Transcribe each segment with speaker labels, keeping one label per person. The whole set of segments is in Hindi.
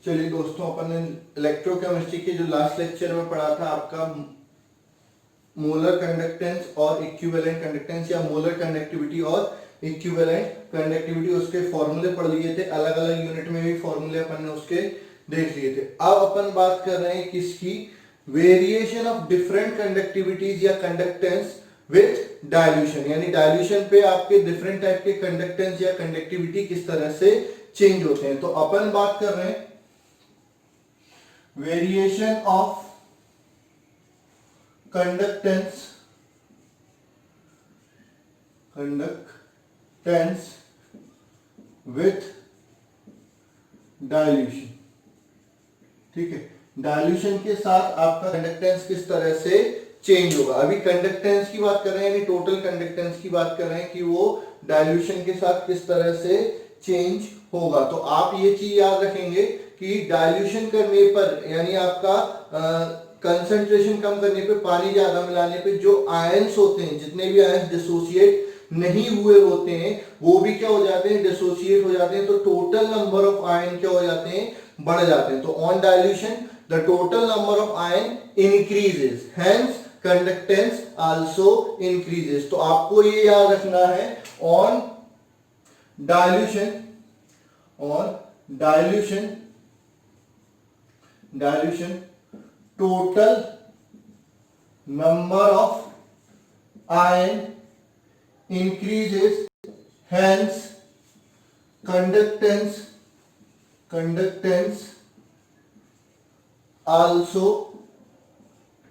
Speaker 1: चलिए दोस्तों, अपन ने इलेक्ट्रोकेमिस्ट्री के जो लास्ट लेक्चर में पढ़ा था आपका मोलर कंडक्टेंस और इक्विवेलेंट कंडक्टेंस या मोलर कंडक्टिविटी और इक्विवेलेंट कंडक्टिविटी, उसके फॉर्मूले पढ़ लिए थे। अलग अलग यूनिट में भी फॉर्मूले अपन ने उसके देख लिए थे। अब अपन बात कर रहे हैं किसकी, वेरिएशन ऑफ डिफरेंट कंडक्टिविटीज या कंडक्टेंस विथ डायल्यूशन, यानी डायल्यूशन पे आपके डिफरेंट टाइप के कंडक्टेंस या कंडक्टिविटी किस तरह से चेंज होते हैं। तो अपन बात कर रहे हैं variation of conductance with dilution. ठीक है, डायल्यूशन के साथ आपका कंडक्टेंस किस तरह से चेंज होगा। अभी कंडक्टेंस की बात कर रहे हैं, यानी टोटल कंडक्टेंस की बात कर रहे हैं कि वो डायल्यूशन के साथ किस तरह से चेंज होगा। तो आप ये चीज याद रखेंगे कि डायल्यूशन करने पर, यानी आपका कंसंट्रेशन कम करने पे, पानी ज्यादा मिलाने पे जो आयंस होते हैं, जितने भी आयंस डिसोसिएट नहीं हुए होते हैं वो भी क्या हो जाते हैं, डिसोसिएट हो जाते हैं। तो टोटल नंबर ऑफ आयन क्या हो जाते हैं, बढ़ जाते हैं। तो on dilution the total number of ion increases, hence conductance also increases. तो आपको ये याद रखना है, on dilution total number of ion increases, hence conductance also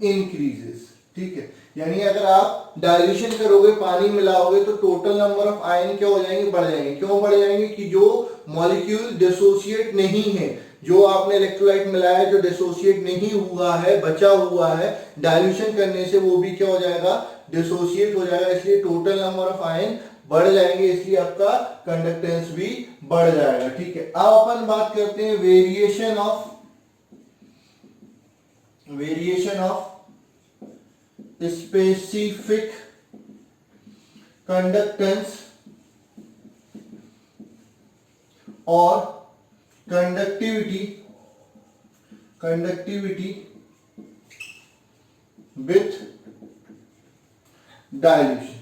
Speaker 1: increases। ठीक है, यानी अगर आप डायल्यूशन करोगे, पानी मिलाओगे, तो टोटल नंबर ऑफ आयन क्या हो जाएंगे, बढ़ जाएंगे। क्यों बढ़ जाएंगे कि जो मॉलिक्यूल डिसोसिएट नहीं है, जो आपने इलेक्ट्रोलाइट मिलाया जो डिसोसिएट नहीं हुआ है, बचा हुआ है, डायल्यूशन करने से वो भी क्या हो जाएगा, डिसोसिएट हो जाएगा। इसलिए टोटल नंबर ऑफ आयन बढ़ जाएंगे, इसलिए आपका कंडक्टेंस भी बढ़ जाएगा। ठीक है, अब अपन बात करते हैं वेरिएशन ऑफ स्पेसिफिक कंडक्टेंस और कंडक्टिविटी विथ डायल्यूशन।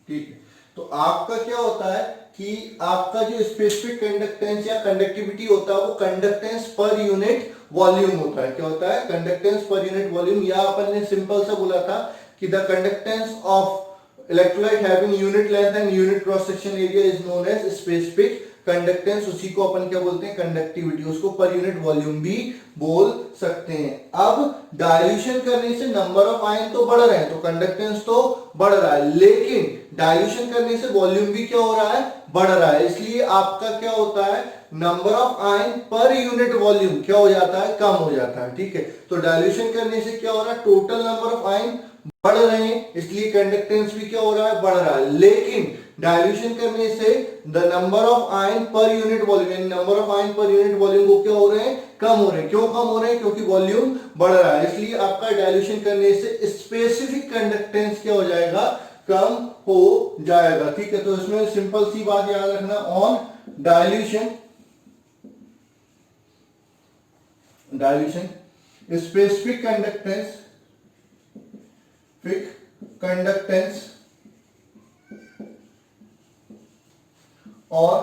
Speaker 1: ठीक है, तो आपका क्या होता है कि आपका जो स्पेसिफिक कंडक्टेंस या कंडक्टिविटी होता है वो कंडक्टेंस पर यूनिट वॉल्यूम होता है। क्या होता है, कंडक्टेंस पर यूनिट वॉल्यूम। या अपन ने सिंपल सा बोला था कि the conductance of electrolyte having unit length and unit cross section area is known as specific conductance. उसी को अपन क्या बोलते हैं, कंडक्टिविटी। उसको पर यूनिट वॉल्यूम भी बोल सकते हैं। अब डायल्यूशन करने से नंबर ऑफ आयन तो बढ़ रहे हैं, तो कंडक्टेंस तो बढ़ रहा है, लेकिन डायल्यूशन करने से वॉल्यूम भी क्या हो रहा है, बढ़ रहा है। इसलिए आपका क्या होता है, number of ion per unit volume क्या हो जाता है, कम हो जाता है। ठीक है, तो डायल्यूशन करने से क्या हो रहा है, टोटल नंबर ऑफ आयन बढ़ रहे हैं, इसलिए कंडक्टेंस भी क्या हो रहा है, बढ़ रहा है। लेकिन डायल्यूशन करने से the number of ion per unit volume, यानी number of ion per unit volume को क्या हो रहे हैं, कम हो रहे हैं। क्यों कम हो रहे हैं, क्योंकि वॉल्यूम बढ़ रहा है। इसलिए आपका डायल्यूशन करने से स्पेसिफिक कंडक्टेंस क्या हो जाएगा, कम हो जाएगा। ठीक है, तो इसमें सिंपल सी बात याद रखना, ऑन डायल्यूशन स्पेसिफिक कंडक्टेंस और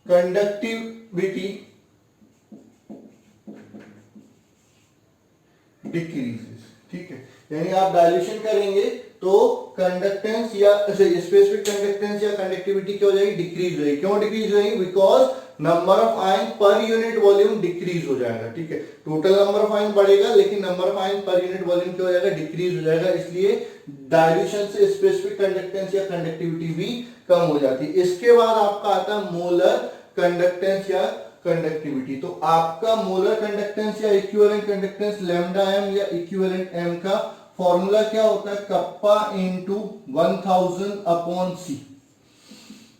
Speaker 1: कंडक्टिविटी डिक्रीजेस। ठीक है, यानी आप डायल्यूशन करेंगे तो कंडक्टेंस या स्पेसिफिक कंडक्टेंस या कंडक्टिविटी क्या हो जाएगी, डिक्रीज हो जाएगी। क्यों डिक्रीज हो जाएगी, because number of ion per unit volume decrease हो जाएगा। ठीक है, टोटल नंबर ऑफ आयन बढ़ेगा, लेकिन number of ion per unit volume क्या हो जाएगा, डिक्रीज हो जाएगा। इसलिए डायल्यूशन से स्पेसिफिक कंडक्टेंस या कंडक्टिविटी भी कम हो जाती है। इसके बाद आपका आता है मोलर कंडक्टेंस या कंडक्टिविटी। तो आपका मोलर कंडक्टेंस या इक्विवेलेंट कंडक्टेंस लैम्डा एम या इक्विवेलेंट एम का फॉर्मूला क्या होता है, कप्पा इंटू 1000 अपॉन सी,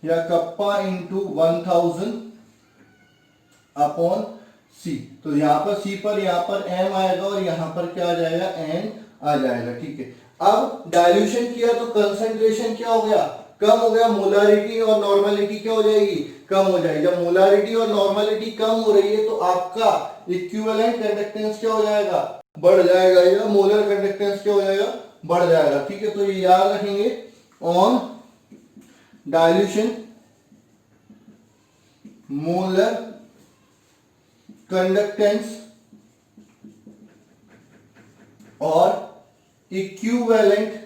Speaker 1: या कप्पा इंटू 1000 अपॉन सी। तो यहां पर सी पर, यहां पर एम आएगा और यहां पर क्या आ जाएगा, एन आ जाएगा। ठीक है, अब डायल्यूशन किया तो कंसंट्रेशन क्या हो गया, कम हो गया, मोलारिटी और नॉर्मलिटी क्या हो जाएगी, कम हो जाएगी। जब मोलारिटी और नॉर्मलिटी कम हो रही है तो आपका इक्विवेलेंट कंडक्टेंस क्या हो जाएगा, बढ़ जाएगा, या मोलर कंडक्टेंस क्या हो जाएगा, बढ़ जाएगा। ठीक है, तो ये याद रखेंगे, ऑन डाइल्यूशन मोलर कंडक्टेंस और equivalent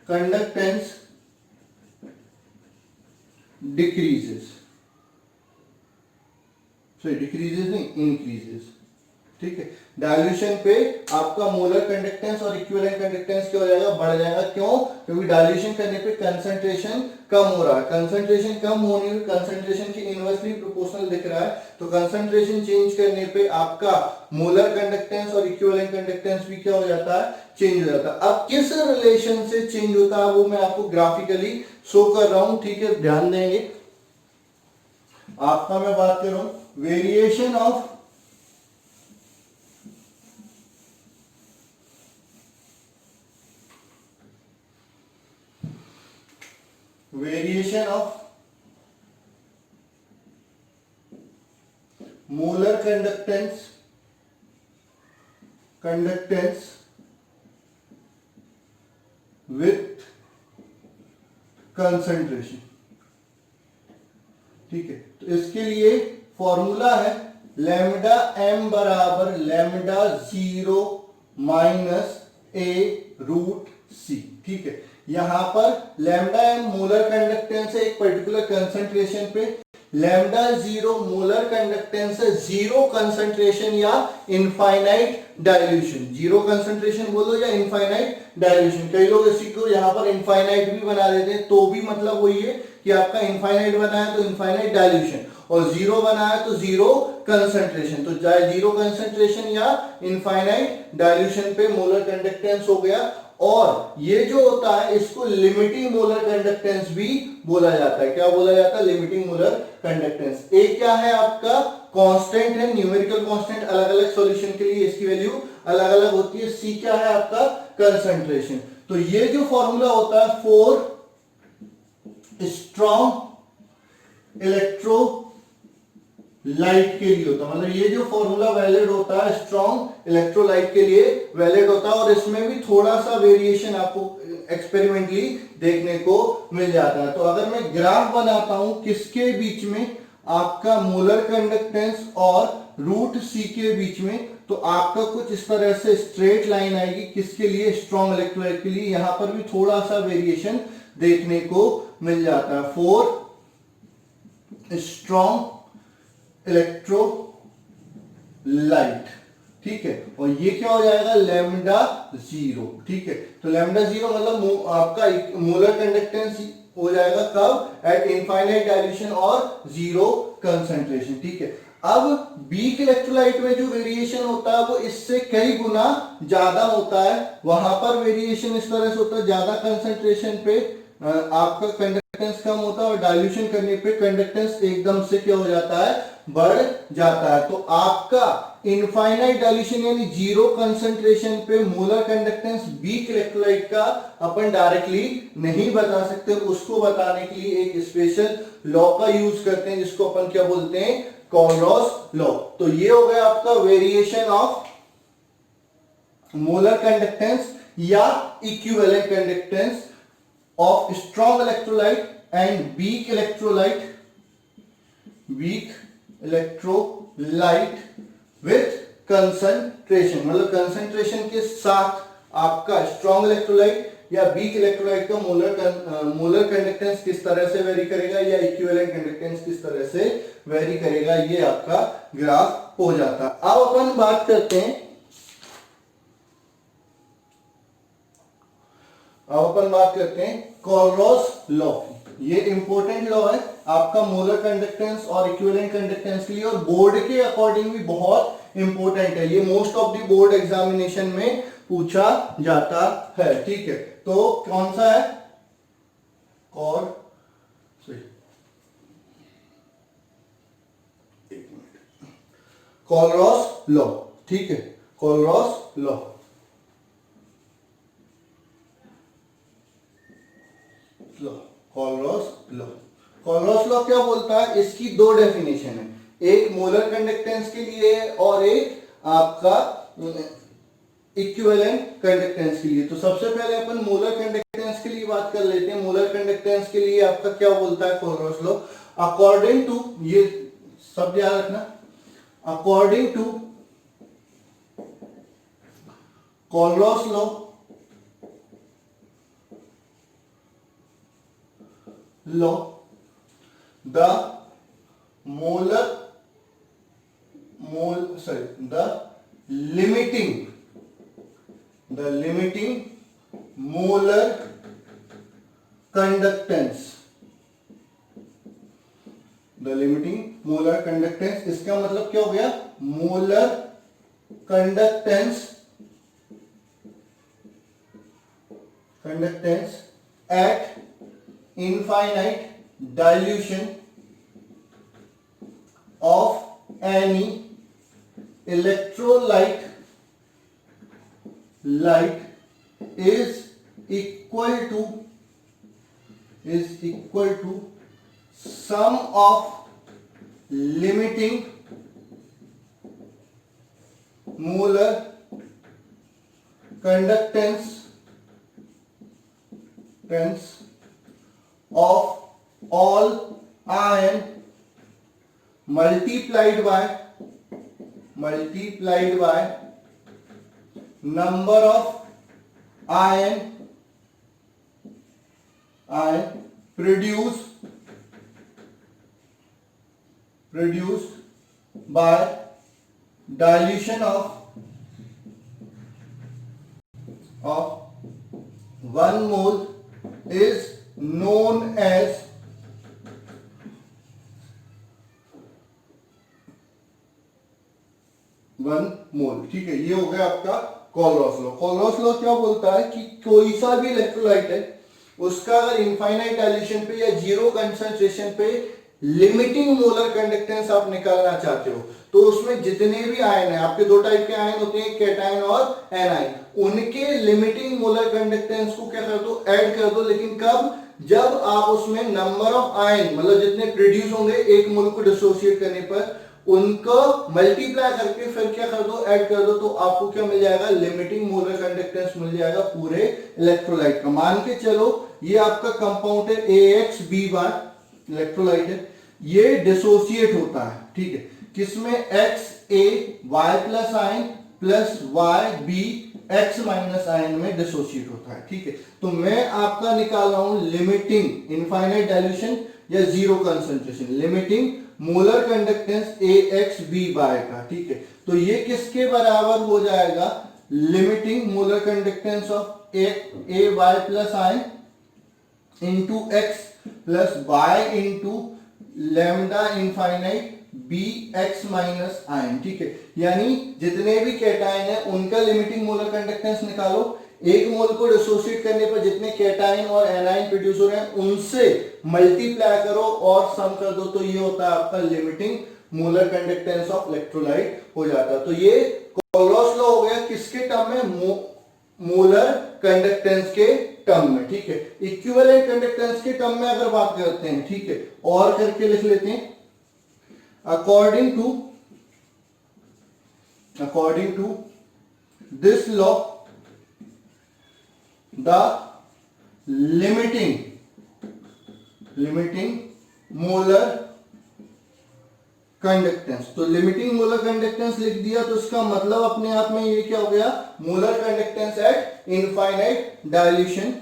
Speaker 1: conductance decreases, sorry decreases नहीं, इंक्रीजेस। ठीक है, डाइल्यूशन पे आपका मोलर कंडक्टेंस और इक्विवेलेंट कंडक्टेंस क्या हो जाएगा, बढ़ जाएगा। क्यों, क्योंकि डाइल्यूशन करने पे कंसंट्रेशन कम हो रहा है, कंसंट्रेशन कम होने में कंसंट्रेशन के इनवर्सली प्रोपोर्शनल दिख रहा है, तो कंसंट्रेशन चेंज करने पे आपका मोलर कंडक्टेंस और इक्विवेलेंट कंडक्टेंस भी क्या हो जाता है, चेंज हो जाता है। अब किस रिलेशन से चेंज होता है वो मैं आपको ग्राफिकली शो कर रहा हूं। ठीक है, ध्यान देंगे। आपका मैं बात कर रहा हूं variation of molar conductance with concentration। ठीक है, तो इसके लिए फॉर्मूला है लैम्डा एम बराबर लैम्डा 0 माइनस ए रूट सी। ठीक है, यहां पर लैम्डा एम मोलर कंडक्टेंस है एक पर्टिकुलर कंसंट्रेशन पे, लैम्डा 0 मोलर कंडक्टेंस है जीरो कंसंट्रेशन या इनफाइनाइट डाइल्यूशन। जीरो कंसंट्रेशन बोलो या इनफाइनाइट डाइल्यूशन, कई लोग इसी को यहां पर इनफाइनाइट भी बना देते हैं, तो भी मतलब वही है कि आपका इनफाइनाइट बना है तो इनफाइनाइट डाइल्यूशन, और जीरो बना है तो जीरो कंसंट्रेशन। तो चाहे जीरो कंसंट्रेशन या इनफाइनाइट डाइल्यूशन पे मोलर कंडक्टेंस हो गया। और ये जो होता है इसको लिमिटिंग मोलर कंडक्टेंस भी बोला जाता है। क्या बोला जाता है, लिमिटिंग मोलर कंडक्टेंस। ए क्या है आपका, कांस्टेंट है, न्यूमेरिकल कांस्टेंट, अलग अलग सॉल्यूशन के लिए इसकी वैल्यू अलग अलग होती है। सी क्या है आपका, कंसंट्रेशन। तो ये जो फॉर्मूला होता है फॉर स्ट्रॉन्ग इलेक्ट्रोलाइट के लिए होता है, मतलब ये जो फॉर्मूला वैलिड होता है स्ट्रॉन्ग इलेक्ट्रोलाइट के लिए वैलिड होता है। और इसमें भी थोड़ा सा वेरिएशन आपको एक्सपेरिमेंटली देखने को मिल जाता है। तो अगर मैं ग्राफ बनाता हूं किसके बीच में, आपका मोलर कंडक्टेंस और रूट सी के बीच में, तो आपका कुछ इस तरह से स्ट्रेट लाइन आएगी। किसके लिए, स्ट्रॉन्ग इलेक्ट्रोलाइट के लिए। यहां पर भी थोड़ा सा वेरिएशन देखने को मिल जाता है फॉर स्ट्रॉन्ग इलेक्ट्रोलाइट। ठीक है, और ये क्या हो जाएगा, लैम्डा 0। ठीक है, तो लैम्डा 0 मतलब आपका मोलर कंडक्टेंस हो जाएगा कब, एट इनफाइनाइट डाइल्यूशन और जीरो कंसंट्रेशन। ठीक है, अब वीक इलेक्ट्रोलाइट में जो वेरिएशन होता है वो इससे कई गुना ज्यादा होता है। वहां पर वेरिएशन इस तरह से होता है, ज्यादा कंसंट्रेशन पे आपका कंडक्टेंस कम होता है और डाइल्यूशन करने पे कंडक्टेंस एकदम से क्या हो जाता है, बढ़ जाता है। तो आपका इनफाइनाइट डाइल्यूशन यानी जीरो कंसंट्रेशन पे मोलर कंडक्टेंस वीक इलेक्ट्रोलाइट का अपन डायरेक्टली नहीं बता सकते। उसको बताने के लिए एक स्पेशल लॉ का यूज करते हैं जिसको अपन क्या बोलते हैं, कोलरॉस लॉ। तो ये हो गया आपका वेरिएशन ऑफ मोलर कंडक्टेंस या equivalent conductance of strong electrolyte and weak electrolyte with concentration, मतलब कंसंट्रेशन के साथ आपका स्ट्रॉन्ग इलेक्ट्रोलाइट या वीक इलेक्ट्रोलाइट का मोलर कंडक्टेंस किस तरह से वेरी करेगा या इक्विवेलेंट कंडक्टेंस किस तरह से वेरी करेगा, ये आपका ग्राफ हो जाता है। अब अपन बात करते हैं कोलरॉस लॉ। ये इंपॉर्टेंट लॉ है आपका मोलर कंडक्टेंस और इक्विवेलेंट कंडक्टेंस के लिए, और बोर्ड के अकॉर्डिंग भी बहुत इंपॉर्टेंट है। ये most of the board examination में पूछा जाता है। ठीक है, तो कौन सा है, कोलरॉस लॉ। ठीक है, Kohlrausch law. Law, Kohlrausch law. Kohlrausch law क्या बोलता है? इसकी दो डेफिनेशन है, एक मोलर कंडक्टेंस के लिए है और एक आपका इक्विवेलेंट कंडक्टेंस के लिए। तो सबसे पहले अपन मोलर कंडक्टेंस के लिए बात कर लेते हैं। मोलर कंडक्टेंस के लिए आपका क्या बोलता है कॉलरॉस लॉ? अकॉर्डिंग टू, ये सब याद रखना, according to Kohlrausch law, the limiting molar conductance, इसका मतलब क्या हो गया? Molar conductance at infinite dilution of any electrolyte is equal to sum of limiting molar conductance of all ion multiplied by number of ion produced by dilution of 1 mole is known as मोल। ठीक है, ये हो गया आपका कॉलरॉस लॉ। कॉलरॉस लॉ क्या बोलता है कि कोई सा भी इलेक्ट्रोलाइट है, उसका अगर इनफाइनाइट डाइल्यूशन पे या जीरो कंसंट्रेशन पे लिमिटिंग मोलर कंडक्टेंस आप निकालना चाहते हो, तो उसमें जितने भी आयन है, आपके दो टाइप के आयन होते हैं, कैटायन और एनायन, उनके लिमिटिंग मोलर कंडक्टेंस को क्या कर दो? ऐड कर दो। लेकिन कब? जब आप उसमें नंबर ऑफ आयन, मतलब जितने प्रोड्यूस होंगे एक मोल को डिसोसिएट करने पर, उनको मल्टीप्लाई करके फिर क्या कर दो? ऐड कर दो। तो आपको क्या मिल जाएगा? लिमिटिंग मोलर कंडक्टेंस मिल जाएगा पूरे इलेक्ट्रोलाइट का। मान के चलो ये आपका कंपाउंड है AXB1 इलेक्ट्रोलाइट है, ये डिसोसिएट होता है। ठीक है, किसमें? XaY plus ion plus YB X minus ion में डिसोसिएट होता है। ठीक है, तो मैं आपका निकाल रहा हूं लिमिटिंग इनफाइनाइट डाइल्यूशन या zero concentration, limiting molar conductance AXB का। ठीक है, तो ये किसके बराबर हो जाएगा? Limiting molar conductance of AY plus ion into X plus Y into lambda infinite BX minus ion. ठीक है, यानी जितने भी कैटायन है उनका लिमिटिंग मोलर कंडक्टेंस निकालो, एक मोल को डिसोसिएट करने पर जितने कैटायन और एनायन प्रोड्यूस हो रहे हैं उनसे मल्टीप्लाई करो और सम कर दो, तो ये होता है आपका limiting molar conductance of electrolyte हो जाता है। तो ये कॉलरॉस लॉ हो गया किसके टर्म में? मोलर कंडक्टेंस के टर्म में। ठीक है, इक्विवेलेंट कंडक्टेंस के टर्म में अगर बात करते हैं, ठीक है, और करके लिख लेते हैं, according to this law, the limiting molar conductance. तो लिमिटिंग मोलर कंडक्टेंस लिख दिया, तो इसका मतलब अपने आप में ये क्या हो गया? Molar conductance eight infinite dilution.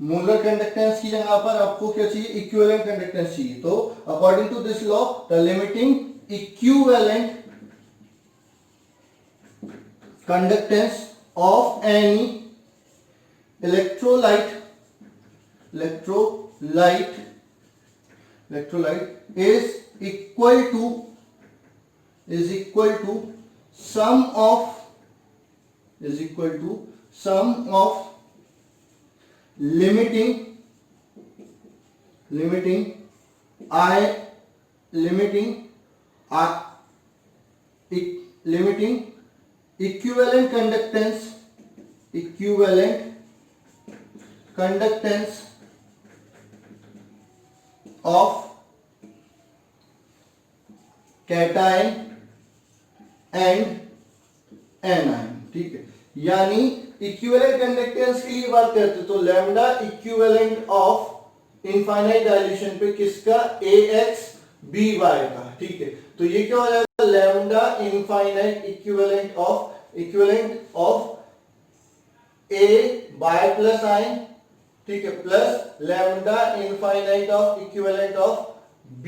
Speaker 1: Molar conductance की जगह पर आपको क्या चाहिए? इक्विवेलेंट कंडक्टेंस चाहिए। तो according to this law, the limiting equivalent conductance of any electrolyte is equal to sum of limiting equivalent conductance of cation and anion, ठीक है। यानी इक्विवेलेंट कंडक्टेंस के लिए बात करते हैं तो lambda equivalent of infinite dilution पे किसका, AX BY का, ठीक है। तो ये क्या हो जाएगा, lambda infinite equivalent of A by plus ion, ठीक है, plus lambda infinite of equivalent of B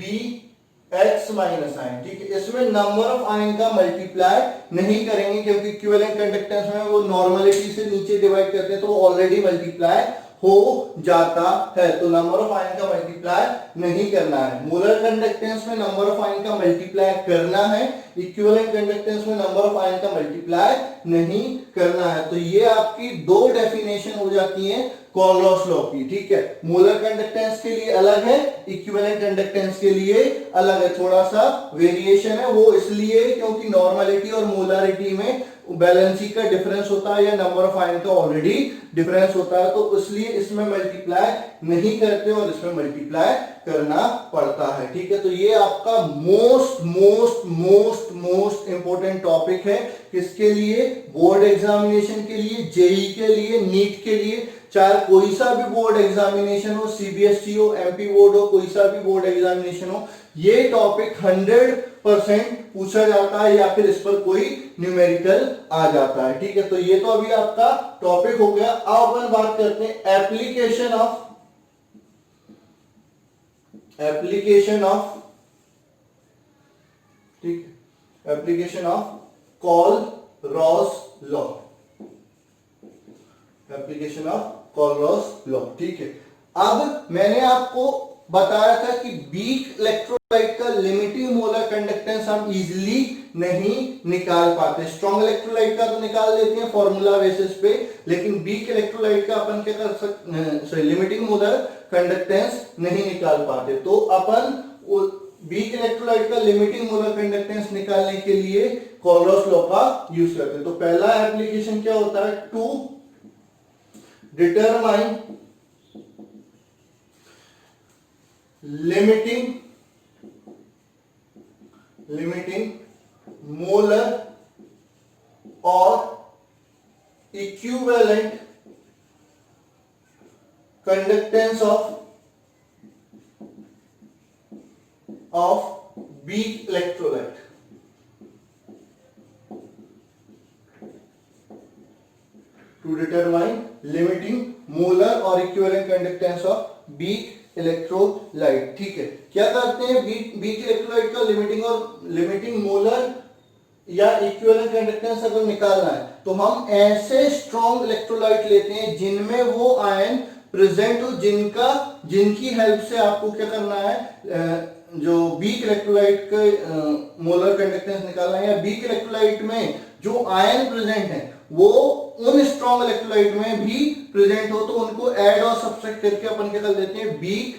Speaker 1: X minus ion, ठीक है। इसमें नंबर ऑफ आयन का मल्टीप्लाई नहीं करेंगे क्योंकि इक्विवेलेंट कंडक्टेंस में वो नॉर्मलिटी से नीचे डिवाइड करते हैं तो वो ऑलरेडी मल्टीप्लाई हो जाता है, तो नंबर ऑफ आयन का मल्टीप्लाई नहीं करना है। मोलर कंडक्टेंस में नंबर ऑफ आयन का मल्टीप्लाई करना है, इक्विवेलेंट कंडक्टेंस में नंबर ऑफ आयन का मल्टीप्लाई नहीं करना है। तो ये आपकी दो डेफिनेशन हो जाती हैं कॉलरॉस लॉ की, ठीक है। मोलर कंडक्टेंस के लिए अलग है, इक्विवेलेंट कंडक्टेंस के लिए अलग है, थोड़ा सा वेरिएशन है, वो इसलिए क्योंकि नॉर्मलिटी और मोलारिटी में बैलेंसी का डिफरेंस होता है या नंबर ऑफ आयन का ऑलरेडी डिफरेंस होता है, तो इसलिए इसमें मल्टीप्लाई नहीं करते और इसमें मल्टीप्लाई करना पड़ता है, ठीक है। तो ये आपका most most most most important topic है किसके लिए, बोर्ड एग्जामिनेशन के लिए, जेई के लिए, नीट के लिए, चाहे कोई सा भी बोर्ड एग्जामिनेशन हो, सीबीएसई हो, एमपी बोर्ड हो, कोई सा भी बोर्ड एग्जामिनेशन हो, ये टॉपिक 100% पूछा जाता है या फिर इस पर कोई न्यूमेरिकल आ जाता है, ठीक है। तो ये तो अभी आपका टॉपिक हो गया। अब अपन बात करते हैं एप्लीकेशन ऑफ ठीक, application of Kohlrausch law, application of Kohlrausch law, ठीक है। अब मैंने आपको बताया था कि वीक इलेक्ट्रोलाइट का लिमिटिंग मोलर कंडक्टेंस हम इजीली नहीं निकाल पाते, स्ट्रॉन्ग इलेक्ट्रोलाइट का तो निकाल लेते हैं फॉर्मूला बेसिस पे, लेकिन वीक इलेक्ट्रोलाइट का अपन क्या कर सकते, लिमिटिंग मोलर कंडक्टेंस नहीं निकाल पाते। तो अपन वीक इलेक्ट्रोलाइट का लिमिटिंग मोलर कंडक्टेंस निकालने के लिए कॉलरॉस लॉ का यूज करते हैं। तो पहला एप्लीकेशन क्या होता है, to determine limiting molar or equivalent conductance of weak electrolyte, to determine limiting molar और equivalent conductance of weak electrolyte, ठीक है। क्या करते हैं, weak electrolyte का लिमिटिंग मोलर या इक्विवेलेंट कंडक्टेंस अगर निकालना है तो हम ऐसे स्ट्रॉन्ग इलेक्ट्रोलाइट लेते हैं जिनमें वो आयन प्रेजेंट हो, जिनकी हेल्प से आपको क्या करना है, जो वीक इलेक्ट्रोलाइट के मोलर कंडक्टेंस निकालना है, या वीक इलेक्ट्रोलाइट में जो आयन प्रेजेंट है वो उन स्ट्रॉन्ग इलेक्ट्रोलाइट में भी प्रेजेंट हो, तो उनको ऐड और सब्ट्रैक्ट करके अपन क्या कर देते हैं, वीक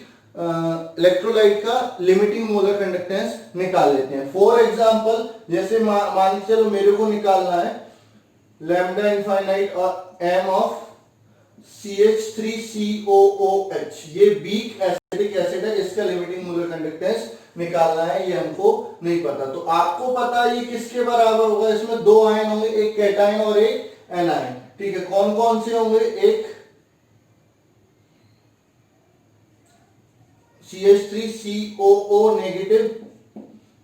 Speaker 1: इलेक्ट्रोलाइट का लिमिटिंग मोलर कंडक्टेंस निकाल लेते हैं। फॉर एग्जांपल जैसे मान के चलो मेरे को निकालना है लैम्डा इनफाइनाइट और एम ऑफ CH3COOH, ये वीक एसिडिक एसिड है, इसका लिमिटिंग मोलर कंडक्टेंस निकालना है, ये हमको नहीं पता। तो आपको पता है ये किसके बराबर होगा, इसमें दो आयन होंगे, एक कैटायन और एक एनायन, ठीक है। कौन कौन से होंगे, एक CH3COO नेगेटिव,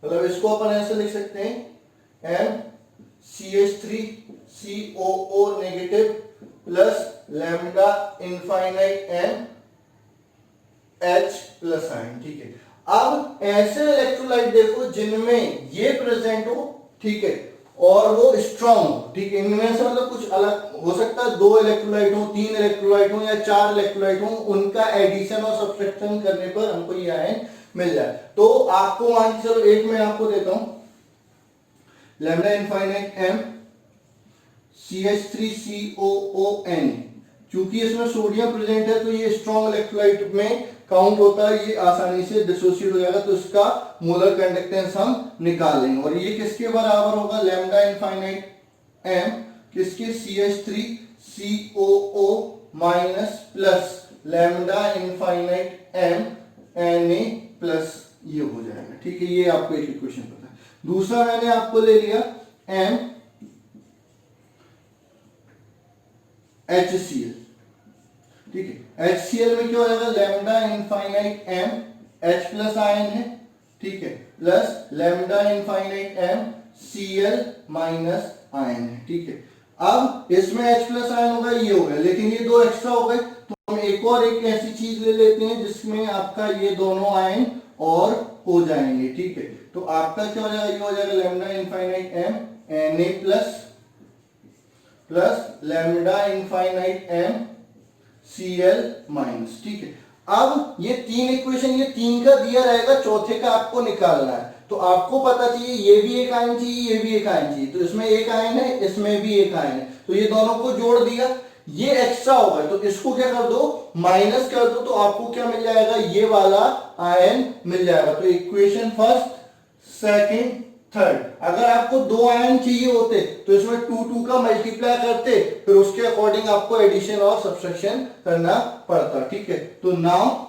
Speaker 1: मतलब इसको अपन ऐसे लिख सकते हैं CH3COO negative plus lambda infinite NH plus ion, ठीक है। अब ऐसे इलेक्ट्रोलाइट देखो जिनमें ये प्रेजेंट हो, ठीक है, और वो स्ट्रॉन्ग हो, ठीक है। इनमें से मतलब कुछ अलग हो सकता है, दो इलेक्ट्रोलाइट हो, तीन इलेक्ट्रोलाइट हो या चार इलेक्ट्रोलाइट हो, उनका एडिशन और सब्ट्रैक्शन करने पर हमको ये आयन मिल जाए। तो आपको मान के चलो एक मैं आपको देता हूं लैम्डा इनफाइनाइट M CH3COON, क्योंकि इसमें सोडियम प्रेजेंट है तो ये स्ट्रॉन्ग इलेक्ट्रोलाइट में काउंट होता है, ये आसानी से डिसोसिएट हो जाएगा, तो इसका मोलर कंडक्टेंस हम निकाल लेंगे। और ये किसके बराबर होगा, लैम्डा इनफाइनाइट M किसके, CH3COO minus plus lambda infinite M Na plus ये हो जाएगा। ठीक है, ये आपको एक इक्वेशन पता है। दूसरा मैंने आपको ले लिया एम HCl। ठीक है, HCl में क्या हो जाएगा, lambda infinite m, H plus ion है, ठीक है, plus lambda infinite m Cl minus ion है। ठीक है, अब इसमें H प्लस आयन होगा, ये हो गया, लेकिन ये दो एक्स्ट्रा हो गए, तो हम एक और एक ऐसी चीज ले लेते हैं जिसमें आपका ये दोनों आयन और हो जाएंगे। ठीक है, तो आपका क्या हो जाएगा, ये हो जाएगा lambda infinite m Na plus plus lambda infinite m Cl minus. ठीक है, अब ये तीन इक्वेशन, ये तीन का दिया रहेगा, चौथे का आपको निकालना है। तो आपको पता चाहिए ये भी एक आयन चाहिए, ये भी एक आयन चाहिए, तो इसमें एक आयन है, इसमें भी एक आयन है, तो ये दोनों को जोड़ दिया, ये एक्स्ट्रा होगा तो इसको क्या कर दो, माइनस कर दो, तो आपको क्या मिल जाएगा, ये वाला आयन मिल जाएगा। तो इक्वेशन फर्स्ट, सेकंड, थर्ड। अगर आपको दो आयन चाहिए होते तो इसमें 2 का मल्टीप्लाई करते, फिर उसके अकॉर्डिंग आपको एडिशन और सब्सट्रैक्शन करना पड़ता। ठीक है, तो now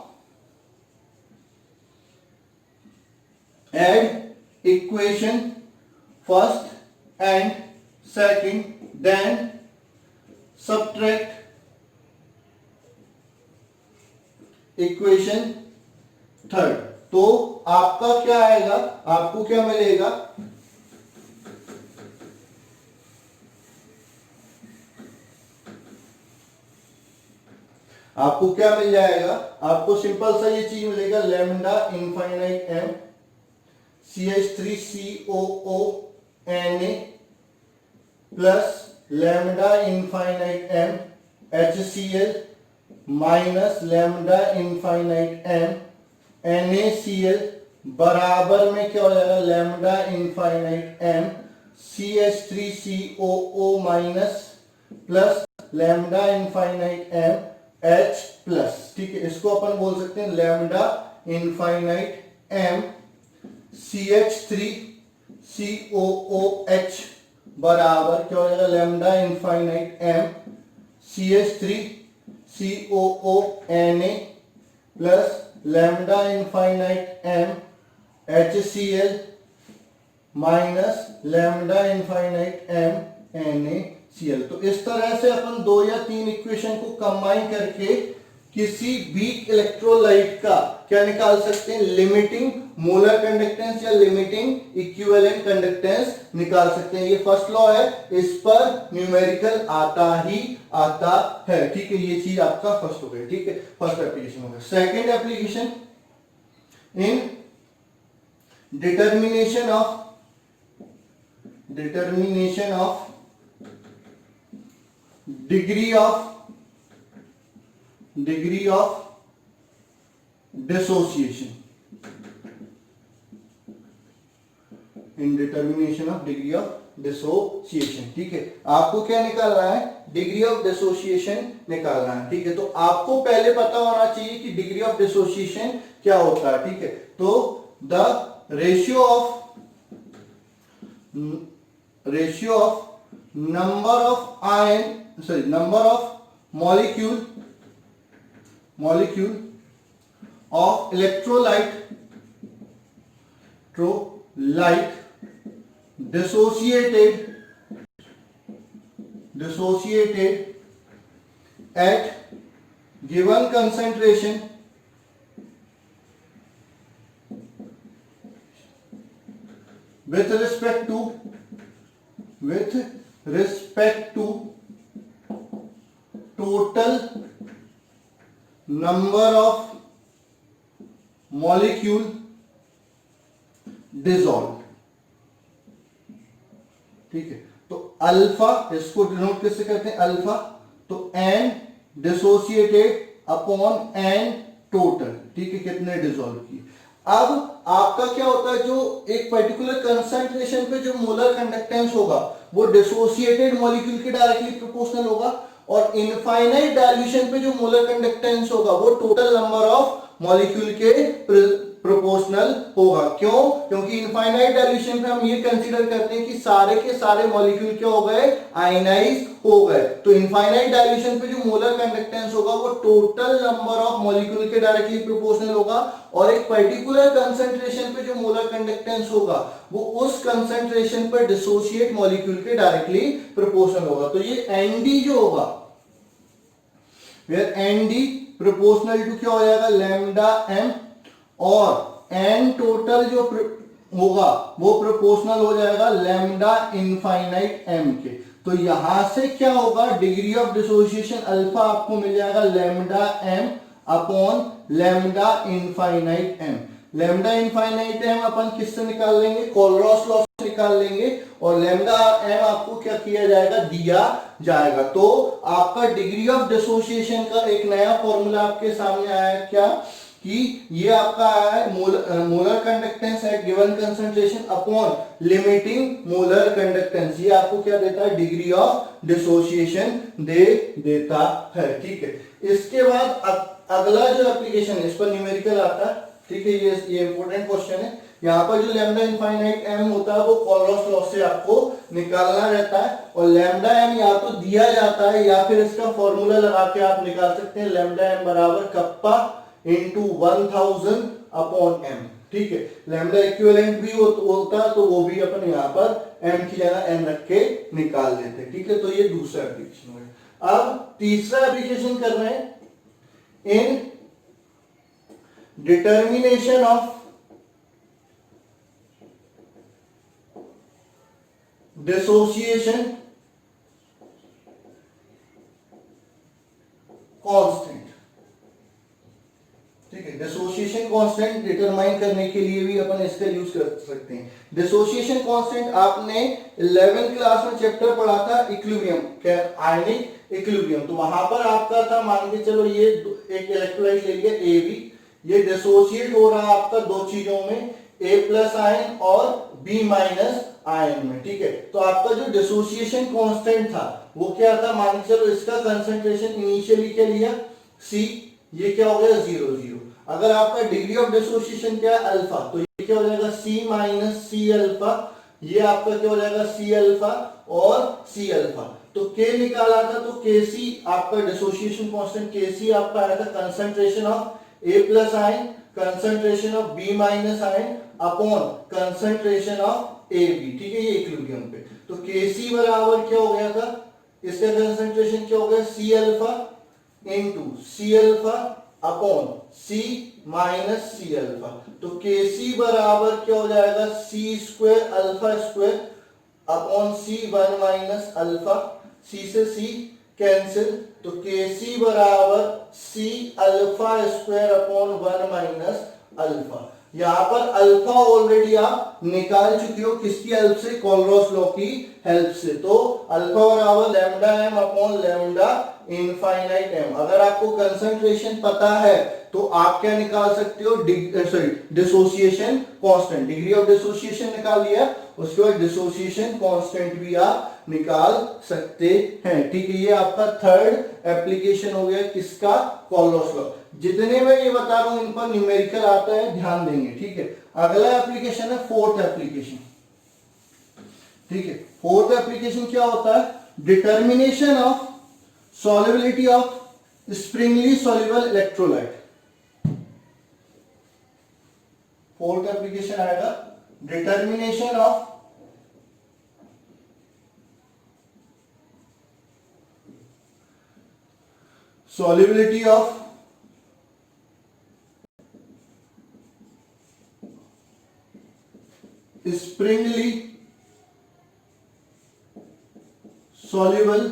Speaker 1: add equation first and second, then subtract equation third. तो आपका क्या आएगा, आपको क्या मिलेगा, आपको क्या मिल जाएगा, आपको सिंपल सा ये चीज मिलेगा, lambda infinite m CH3COO Na plus lambda infinite m HCl minus lambda infinite m NaCl बराबर में क्या हो जाएगा, lambda infinite m CH3COO minus plus lambda infinite m H plus. ठीक है, इसको अपन बोल सकते हैं लैम्डा इनफाइनाइट एम CH3COOH बराबर क्या हो जाएगा, lambda infinite m CH3COO Na plus lambda infinite m HCl minus lambda infinite m NaCl। तो इस तरह से अपन 2 या 3 इक्वेशन को कंबाइन करके किसी भी इलेक्ट्रोलाइट का क्या निकाल सकते हैं, लिमिटिंग मोलर कंडक्टेंस या लिमिटिंग इक्विवेलेंट कंडक्टेंस निकाल सकते हैं। ये फर्स्ट लॉ है, इस पर न्यूमेरिकल आता ही आता है। ठीक है, ये चीज आपका फर्स्ट हो गया। ठीक है, फर्स्ट एप्लीकेशन हो गया। Second application, in determination of degree of dissociation, in determination of degree of dissociation। ठीक है, आपको क्या निकालना है, डिग्री ऑफ डिसोसिएशन निकालना है। ठीक है, तो आपको पहले पता होना चाहिए कि डिग्री ऑफ डिसोसिएशन क्या होता है। ठीक है, तो the ratio of number of molecule of electrolyte dissociated at given concentration with respect to total number of molecule dissolved। ठीक है, तो अल्फा, इसको डिनोट कैसे करते हैं, अल्फा, तो n dissociated upon n total. ठीक है, कितने डिसॉल्व किए। अब आपका क्या होता है, जो एक पर्टिकुलर कंसंट्रेशन पे जो मोलर कंडक्टेंस होगा वो डिसोसिएटेड मॉलिक्यूल के डायरेक्टली प्रोपोर्शनल होगा, और इनफाइनाइट डाइल्यूशन पे जो मोलर कंडक्टेंस होगा वो टोटल नंबर ऑफ मॉलिक्यूल के प्रोपोर्शनल होगा। क्यों? क्योंकि इनफाइनाइट डाइल्यूशन पे हम ये कंसीडर करते हैं कि सारे के सारे मॉलिक्यूल क्या हो गए, आयनाइज हो गए। तो इनफाइनाइट डाइल्यूशन पे जो मोलर कंडक्टेंस होगा वो टोटल नंबर ऑफ मॉलिक्यूल के डायरेक्टली प्रोपोर्शनल होगा, और एक पर्टिकुलर कंसंट्रेशन पे जो मोलर कंडक्टेंस होगा वो उस कंसंट्रेशन पर डिसोशिएट मॉलिक्यूल के डायरेक्टली प्रोपोर्शनल होगा। तो ये एनडी जो होगा, वेयर एनडी प्रोपोर्शनल टू क्या हो जाएगा, लैम्डा एम, और एन टोटल जो होगा वो प्रोपोर्शनल हो जाएगा लैम्डा इनफाइनाइट एम के। तो यहां से क्या होगा, डिग्री ऑफ डिसोसिएशन अल्फा आपको मिल जाएगा lambda m upon lambda infinite m. Lambda infinite m अपन किससे निकाल लेंगे, कोलरॉस लॉ से निकाल लेंगे, और लैम्डा एम आपको क्या किया जाएगा, दिया जाएगा। तो आपका डिग्री ऑफ डिसोसिएशन का एक नया फॉर्मूला आपके सामने आया है, क्या कि ये आपका आया है molar conductance at given concentration upon limiting molar conductance. ये आपको क्या देता है, डिग्री ऑफ डिसोसिएशन दे देता है। ठीक है, इसके बाद अगला जो एप्लीकेशन है इस पर न्यूमेरिकल आता है। ठीक है, ये इंपॉर्टेंट क्वेश्चन है। यहाँ पर जो लैम्डा इनफाइनाइट एम होता है वो कोलरॉस लॉ से आपको निकालना रहता है, और लैम्डा एम या तो दिया जाता है या फिर इसका फॉर्मूला लगा के आप निकाल सकते हैं। लैम्डा एम बराबर कप्पा इंटू 1000 अपॉन एम। ठीक है, लैम्डा इक्विवेलेंट भी होता है तो वो भी अपन यहाँ पर एम की जगह एम रख के निकाल लेते हैं। ठीक है, तो ये दूसरा एप्लीकेशन है। अब तीसरा एप्लीकेशन कर रहे हैं, इन डिटर्मिनेशन ऑफ डिसोसिएशन कांस्टेंट। ठीक है, डिसोसिएशन कांस्टेंट डिटरमाइन करने के लिए भी अपन इसका यूज कर सकते हैं। डिसोसिएशन कांस्टेंट आपने 11th क्लास में चैप्टर पढ़ा था इक्विलिब्रियम, आयनिक इक्विलिब्रियम। तो वहां पर आपका था, मान के चलो ये एक इलेक्ट्रोलाइट ले लिया ए बी, ये डिसोसिएट हो रहा है आपका दो चीजों में, ए प्लस आयन और बी माइनस आयन में। ठीक है, तो आपका जो डिसोसिएशन कांस्टेंट था वो क्या था, मान के चलो इसका कंसंट्रेशन इनिशियली क्या लिया, सी, ये क्या हो गया 0 0। अगर आपका डिग्री ऑफ डिसोसिएशन क्या है, अल्फा, तो ये क्या हो जाएगा सी माइनस सी अल्फा, ये आपका क्या हो जाएगा सी अल्फा और सी अल्फा। तो के निकाला था, तो के सी आपका डिसोसिएशन कांस्टेंट के सी आपका आया था concentration of A plus ion, concentration of B minus ion upon concentration of A B. ठीक है, ये इक्विलिब्रियम पे। तो के सी बराबर क्या हो गया था, इसका कंसंट्रेशन क्या हो गया, C alpha into C alpha upon C minus C alpha. तो के सी बराबर क्या हो जाएगा, C square alpha square upon C 1 minus alpha, C से सी कैंसिल, तो के सी बराबर C alpha square upon 1 minus alpha. यहां पर अल्फा ऑलरेडी आप निकाल चुके हो, किसकी हेल्प से, कोलरॉस लॉ की हेल्प से। तो अल्फा बराबर lambda m upon lambda infinite m. अगर आपको कंसंट्रेशन पता है तो आप क्या निकाल सकते हो, dissociation constant, degree of dissociation निकाल लिया, उसके बाद डिसोसिएशन कांस्टेंट भी आप निकाल सकते हैं। ठीक है, ये आपका थर्ड एप्लीकेशन हो गया किसका, कोलरॉस लॉ। जितने मैं ये बता रहा हूं इन पर न्यूमेरिकल आता है, ध्यान देंगे। ठीक है, अगला एप्लीकेशन है फोर्थ एप्लीकेशन। ठीक है, फोर्थ एप्लीकेशन क्या होता है, determination of solubility of springly soluble electrolyte। Fourth application आएगा determination of solubility of springly soluble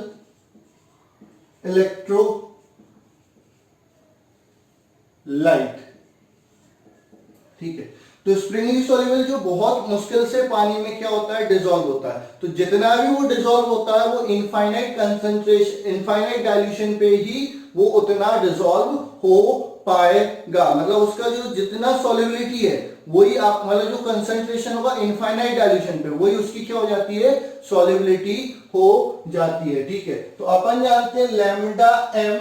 Speaker 1: electrolyte. ठीक है, तो स्प्रिंगली सॉल्युबल जो बहुत मुश्किल से पानी में क्या होता है, डिसॉल्व होता है। तो जितना भी वो डिसॉल्व होता है वो इनफाइनाइट कंसंट्रेशन, इनफाइनाइट डाइल्यूशन पे ही वो उतना डिसॉल्व हो पाएगा। मतलब उसका जो जितना सॉल्युबिलिटी है वही आप, मतलब जो कंसंट्रेशन होगा इनफाइनाइट डाइल्यूशन पे, वही उसकी क्या हो जाती है, सॉल्युबिलिटी हो जाती है। ठीक है, तो अपन जानते हैं लैम्डा एम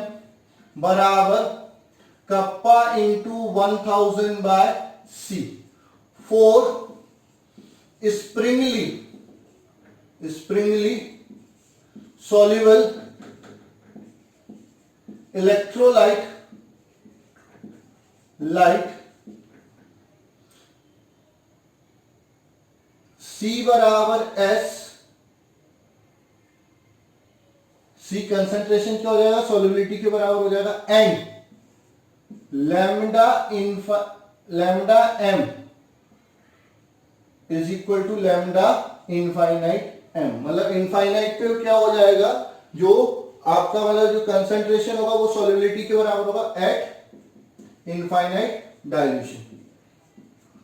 Speaker 1: बराबर kappa into 1000 by c. 4 sparingly soluble electrolyte C बराबर S, C कंसेंट्रेशन क्या हो जाएगा, सॉल्युबिलिटी के बराबर हो जाएगा, and lambda m is equal to lambda infinite m। मतलब इनफाइनाइट पे क्या हो जाएगा, जो आपका मतलब जो कंसेंट्रेशन होगा वो सॉल्युबिलिटी के बराबर होगा एट इनफाइनाइट डाइल्यूशन।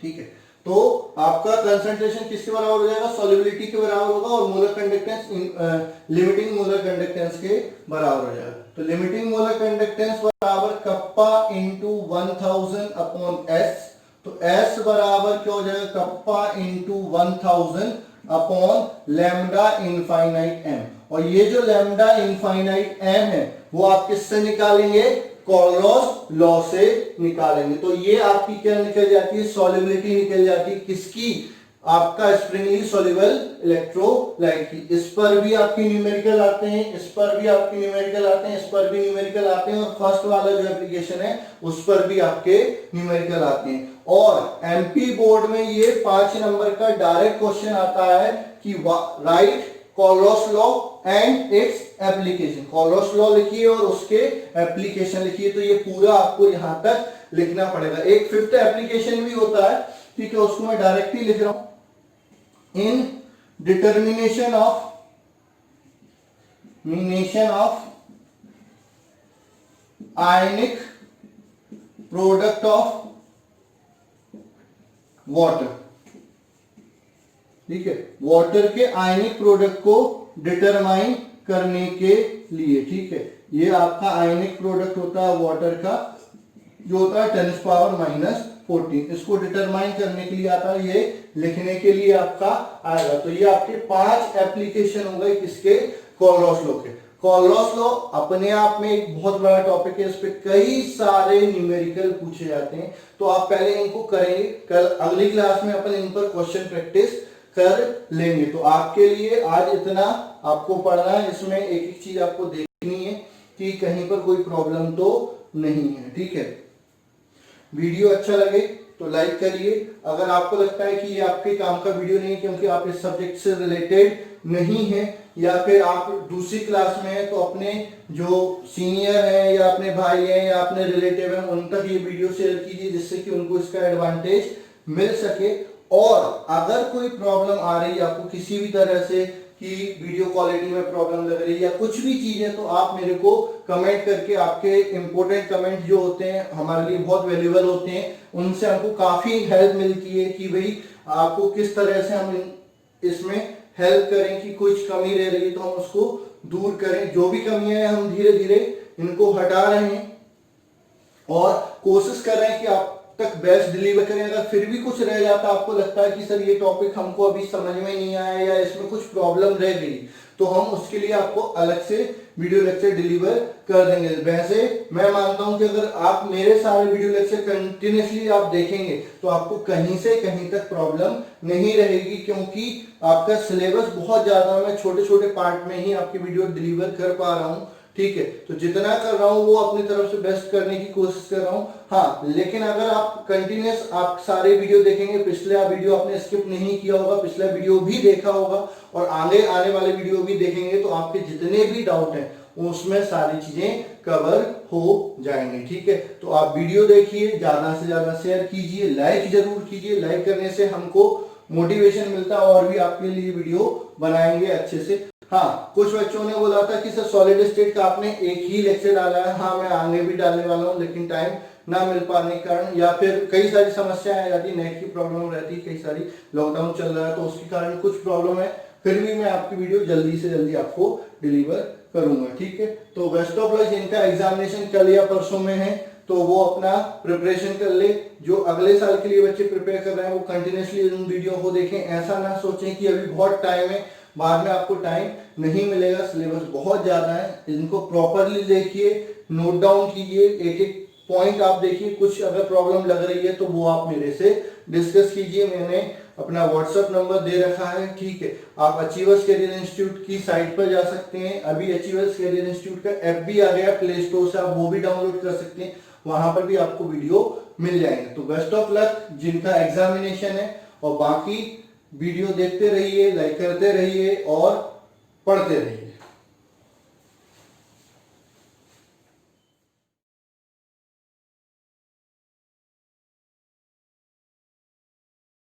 Speaker 1: ठीक है, तो आपका कंसेंट्रेशन किसके बराबर हो जाएगा, सॉल्युबिलिटी के बराबर होगा, और molar conductance limiting molar conductance के बराबर हो जाएगा। तो लिमिटिंग मोलर कंडक्टेंस बराबर कप्पा इंटू 1000 अपॉन एस। तो एस बराबर क्या हो जाएगा, kappa into 1000 upon lambda infinite M. और ये जो लैम्डा इनफाइनाइट एम है वो आप किससे निकालेंगे, कोलरॉस लॉ से निकालेंगे। तो ये आपकी क्या निकल जाती है, सॉल्युबिलिटी निकल जाती है किसकी, आपका स्प्रिंगली सॉल्युबल इलेक्ट्रोलाइट की। इस पर भी आपकी न्यूमेरिकल आते हैं, इस पर भी आपके न्यूमेरिकल आते हैं, इस पर भी न्यूमेरिकल आते हैं, और फर्स्ट वाला जो एप्लीकेशन है उस पर भी आपके न्यूमेरिकल आते हैं। और एमपी बोर्ड में ये 5 नंबर का डायरेक्ट क्वेश्चन आता है कि right कोलरॉस law and its application. कोलरॉस law लिखिए और उसके एप्लीकेशन लिखिए। तो ये पूरा आपको यहां तक लिखना पड़ेगा। एक 5th एप्लीकेशन भी होता है, ठीक है, उसको मैं डायरेक्ट ही लिख रहा हूं, in determination of ionic product of water. ठीक है, वाटर के आयनिक प्रोडक्ट को डिटरमाइन करने के लिए। ठीक है, ये आपका आयनिक प्रोडक्ट होता है वाटर का, जो होता है 10⁻⁻14। इसको डिटरमाइन करने के लिए आता है, ये लिखने के लिए आपका आएगा। तो ये आपके 5 एप्लीकेशन हो गए किसके, कोलरॉस लॉ के। कोलरॉस लॉ अपने आप में एक बहुत बड़ा टॉपिक है, इस पे कई सारे न्यूमेरिकल पूछे जाते हैं। तो आप पहले इनको करेंगे, कल अगली क्लास में अपन इन पर क्वेश्चन प्रैक्टिस कर लेंगे। तो आपके लिए आज इतना आपको पढ़ना है, इसमें एक एक चीज आपको देखनी है कि कहीं पर कोई प्रॉब्लम तो नहीं है। ठीक है, वीडियो अच्छा लगे तो लाइक करिए। अगर आपको लगता है कि ये आपके काम का वीडियो नहीं है क्योंकि आप इस सब्जेक्ट से रिलेटेड नहीं है, या फिर आप दूसरी क्लास में हैं, तो अपने जो सीनियर हैं या अपने भाई हैं या अपने रिलेटिव हैं उन तक ये वीडियो शेयर कीजिए, जिससे कि उनको इसका एडवांटेज मिल सके। और अगर कोई प्रॉब्लम आ रही है आपको किसी भी तरह से, कि वीडियो क्वालिटी में प्रॉब्लम लग रही है या कुछ भी चीज है, तो आप मेरे को कमेंट करके, आपके इंपॉर्टेंट कमेंट जो होते हैं हमारे लिए बहुत वैल्यूएबल होते हैं, उनसे हमको काफी हेल्प मिलती है कि भाई आपको किस तरह से हम इसमें हेल्प करें कि कुछ कमी रह रही है तो हम उसको दूर करें। जो भी कमियां हैं हम धीरे धीरे इनको हटा रहे हैं और कोशिश कर रहे हैं कि आप तक बेस्ट डिलीवर करें। अगर फिर भी कुछ रह जाता, आपको लगता है कि सर ये टॉपिक हमको अभी समझ में नहीं आया या इसमें कुछ प्रॉब्लम रह गई, तो हम उसके लिए आपको अलग से वीडियो लेक्चर डिलीवर कर देंगे। वैसे मैं मानता हूं कि अगर आप मेरे सारे वीडियो लेक्चर कंटिन्यूसली आप देखेंगे तो आपको कहीं से कहीं तक प्रॉब्लम नहीं रहेगी, क्योंकि आपका सिलेबस बहुत ज्यादा, मैं छोटे छोटे पार्ट में ही आपकी वीडियो डिलीवर कर पा रहा हूं। ठीक है, तो जितना कर रहा हूं वो अपनी तरफ से बेस्ट करने की कोशिश कर रहा हूं। हाँ, लेकिन अगर आप कंटिन्यूस आप सारे वीडियो देखेंगे, पिछले वीडियो आपने स्किप नहीं किया होगा, पिछला वीडियो भी देखा होगा और आगे आने वाले वीडियो भी देखेंगे, तो आपके जितने भी डाउट हैं उसमें सारी चीजें कवर हो जाएंगे। ठीक है, तो आप वीडियो देखिए, ज्यादा से ज्यादा शेयर कीजिए, लाइक जरूर कीजिए। लाइक करने से हमको मोटिवेशन मिलता है और भी आपके लिए वीडियो बनाएंगे अच्छे से। हाँ, कुछ बच्चों ने बोला था कि सर सॉलिड स्टेट का आपने एक ही लेक्चर डाला है। हाँ, मैं आगे भी डालने वाला हूँ, लेकिन टाइम ना मिल पाने के कारण या फिर कई सारी समस्याएं आ जाती, नेट की प्रॉब्लम रहती, कई सारी लॉकडाउन चल रहा है तो उसके कारण कुछ प्रॉब्लम है। फिर भी मैं आपकी वीडियो जल्दी से जल्दी आपको डिलीवर करूंगा। ठीक है, तो बेस्ट ऑफ लक। जिनका एग्जामिनेशन कल या परसों में है तो वो अपना प्रिपरेशन कर ले। जो अगले साल के लिए बच्चे प्रिपेयर कर रहे हैं वो कंटिन्यूसली इन वीडियो को देखें। ऐसा ना सोचें कि अभी बहुत टाइम है, बाद में आपको टाइम नहीं मिलेगा। सिलेबस बहुत ज्यादा है, इनको प्रॉपरली देखिए, नोट डाउन कीजिए, एक एक पॉइंट आप देखिए, कुछ अगर प्रॉब्लम लग रही है तो वो आप मेरे से डिस्कस कीजिए। मैंने अपना व्हाट्सएप नंबर दे रखा है, ठीक है। आप अचीवर्स करियर इंस्टीट्यूट की साइट पर जा सकते हैं। अभी अचीवर्स करियर इंस्टीट्यूट का ऐप भी आ गया प्ले स्टोर से, आप वो भी डाउनलोड कर सकते हैं, वहां पर भी आपको वीडियो मिल जाएंगे। तो बेस्ट ऑफ लक जिनका एग्जामिनेशन है, और बाकी वीडियो देखते रहिए, लाइक करते रहिए और पढ़ते रहिए।